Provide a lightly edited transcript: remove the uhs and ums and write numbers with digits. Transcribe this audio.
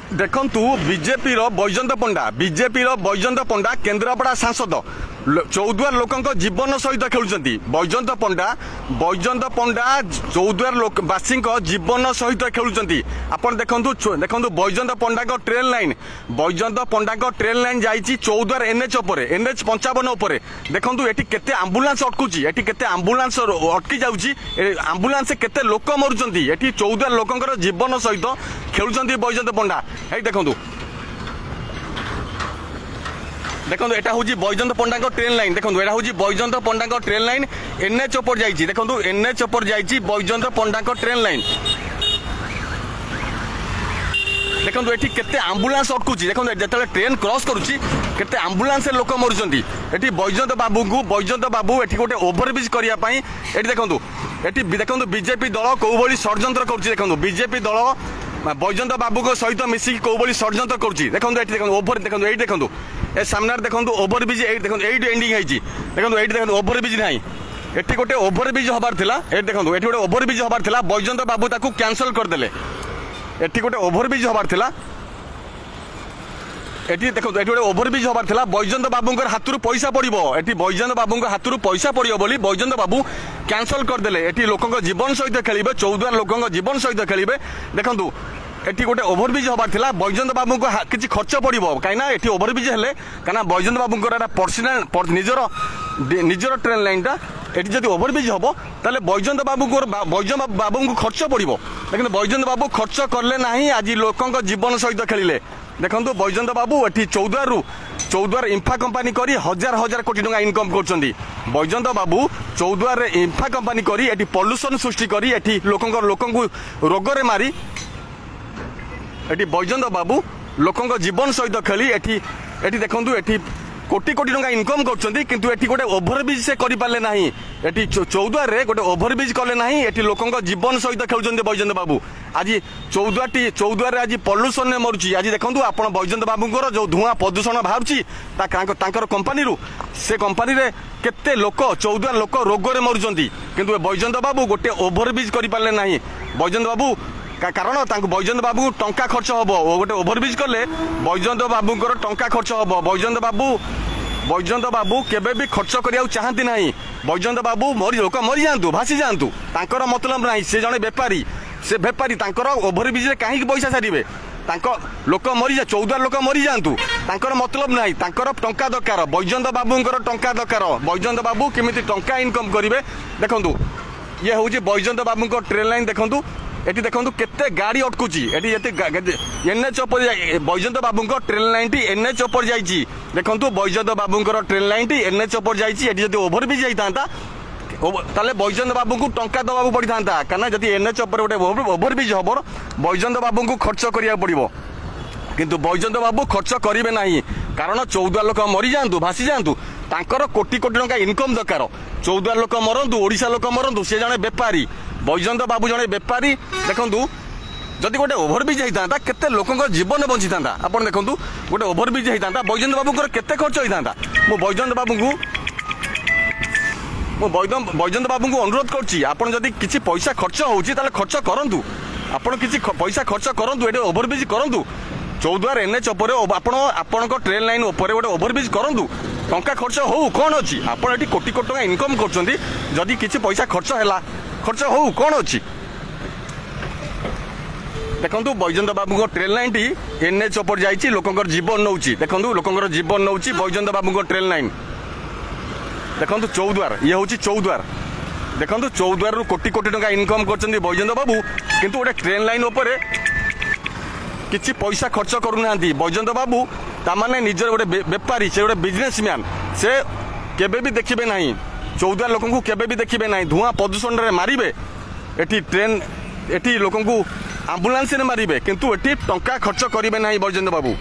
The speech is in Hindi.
देखंतु बीजेपी रो बैजयंत पंडा केन्द्रापड़ा सांसद चौद्वार लोकों जीवन सहित खेलुंट बैजयंत पंडा चौद्वार बासी जीवन सहित खेलुंट आपन देखंतु बैजयंत पंडा ट्रेन लाइन जाइए चौद्वार एनएच एनएच 55 देखंतु एटी केते आंबुलांस अटकुची एटी केते आंबुलांस अटकी जाउची आंबुलांस केते लोक मरुचंती एटी चौद्वार लोकंकर जीवन सहित खेलुंट बैजयंत पंडा देखंतु देखो एटा हूँ बैजयंत पंडा ट्रेन लाइन देखो एटा हूँ बैजयंत पंडा ट्रेन लाइन एनएच ऊपर जाइए देखो एनएच ऊपर जाइए बैजयंत पंडा ट्रेन लाइन देखो ये केते आंबुलांस अटकुची देखो जो ट्रेन क्रॉस करुच्ची केते आंबुलांस लोक मरुचंती एटी बैजयंत बाबू एटी गोटे ओभरब्रिज करने देखो देखो बीजेपी दल कौ भली षड्यंत्र करुच्ची देखो बीजेपी दल बैजयंत बाबू सहित मिसिक कौ भली षड्यंत्र करुच्ची देखो देखो ओभर देखो ये देखो ए सामने देखो ओभरब्रिज देखो ये एंडिंग होती देखो ये देखो ओभरब्रिज ना एटी गोटे ओभरब्रिज हबार थिला ए देखो ये गोटे ओभरब्रिज हबार थिला बैजयंत बाबू ताकू कैंसल करदेले एटी गोटे ओभरब्रिज हबार थिला एटी देखो ये गोटे ओभरब्रिज हबार थिला बैजयंत बाबूंकर हाथरू पैसा पड़िबो एटी बैजयंत बाबूंकर हाथरू पैसा पड़िबो बोली बैजयंत बाबू कैंसल करदेले एटी लोकंक जीवन सहित खेलिबे चौद्वार लोकंक जीवन सहित खेलिबे देखंतु एटी गोटे ओभरब्रिज हबार थिला बैजयंत बाबू को किसी खर्च पड़ो कहीं एटी ओभरब्रिज हेले कहीं बैजयंत बाबू पर्सनाल निजर ट्रेन लाइन एटी जब ओभरब्रिज हम ताले बैजयंत बाबू को खर्च पड़ो लेकिन बैजयंत बाबू खर्च करले ना आज लोकंक जीवन सहित खेलिले देखो बैजयंत बाबू एटी चौद्वार इंफा कंपानी करी हजार हजार कोटी टंका इनकम करछंती बैजयंत बाबू चौद्वार इंफा कंपानी करी एटी पॉल्यूशन सृष्टि करी एटी लोकंक रोगरे मारी एटी बैजयंत बाबू लोकंक जीवन सहित खेली एटी देखो एटी कोटी कोटी टंका इनकम करछंती किंतु एटी गोटे ओभरब्रिज से करि पाले नाही एटी चौद्वार रे गोटे ओभरब्रिज कले नाही एटी लोकंक जीवन सहित खेलुचंती बैजयंत बाबू आज चौद्वार रे आज पॉल्यूशन ने मरुची आज देखंतु आपण बैजयंत बाबूंकर जो धुआं प्रदूषण बाहरुची तांकर कंपनी रू से कंपनी रे केते लोक चौद्वार लोक रोग रे मरुचंती किंतु बैजयंत बाबू गोटे ओभरब्रिज करि पाले नाही बैजयंत बाबू कारण बैजयंत बाबू टंका खर्च हम गोटे ओभरब्रिज कले बैजयंत बाबूंकर टंका खर्च हम बैजयंत बाबू केबे भी खर्च करिया चाहती ना बैजयंत बाबू लोक मरी जातु भासी जातु तांकर मतलब ना से जड़े बेपारी से बेपारी तांकर ओभरब्रिज कहीं पैसा सारे लोक मरी चौद्वार लोक मरी जातु तांकर मतलब ना तांकर टंका दरकार बैजयंत बाबूंकर टंका दरकार बैजयंत बाबू केमिति टंका इनकम करेंगे देखु ये हूँ बैजयंत बाबू ट्रेन लाइन देखूँ एटी देखो केते गाड़ी अटकुची एटी एनएच ऊपर बैजयंत बाबू ट्रेन लाइन टी एनएच ऊपर जाइए देखो बैजयंत बाबू ट्रेन लाइन टी एनएच ऊपर जाइए जब ओभरब्रिज जाता ताले बैजयंत बाबू को टंका दबा पड़ी था कहीं जब एनएच ऊपर गोटे ओभरब्रिज हम बैजयंत बाबू को खर्च करा पड़ो किंतु बैजयंत बाबू खर्च करेंगे ना कारण चौद्वार लोक मरी जातु भासी जातु तांकर कोटी कोटी टंका इनकम दरकार चौद्वार लोक मरतु ओडिशा लोक मरतु से जड़े बेपारी बैजयंत बाबू जड़े बेपारी देखु जदि गोटे ओभरब्रिज होता केते लोकंक जीवन बंची था आप देखो गोटे ओभरब्रिज होता बैजयंत बाबू केते खर्च होता मु बैजयंत बाबू को अनुरोध करछि आपण जदि किछि पैसा खर्च होउछि ताले खर्च करंतु आपण किछि पैसा खर्च करंतु एडे ओभरब्रिज करंतु चौद्वार एनएच ऊपर आपण ट्रेन लाइन ऊपर गोटे ओभरब्रिज करंतु टंका खर्च हो कौन अच्छी आपण एटी कोटी कोटी टंका इनकम करछंती जदि किछि पैसा खर्च हैला खर्च हो कौन अच्छी देखो बैजयंत बाबू ट्रेन लाइन टी एनएच ऊपर जाइए लोकंकर जीवन नौ देखो लोकंकर जीवन नौ बैजयंत बाबू ट्रेन लाइन देखो चौद्वार ये हूँ चौद्वार देखो चौद्वार रु कोटी कोटी टंका इनकम करछंती बैजयंत बाबू किंतु गोटे ट्रेन लाइन ऊपर किछि पैसा खर्च करूना बैजयंत बाबू तामाने निजर गोटे बेपारी से गोटे बिजनेसमैन से केबे भी देखिबे नहीं चौद्वार लोक को केबे भी देखिबे नहीं धुआं प्रदूषण रे मारिबे एटी ट्रेन एटी लोक को आंबुलांस रे मारिबे किंतु एटी टंका खर्च करिबे नहीं बैजयंत बाबू।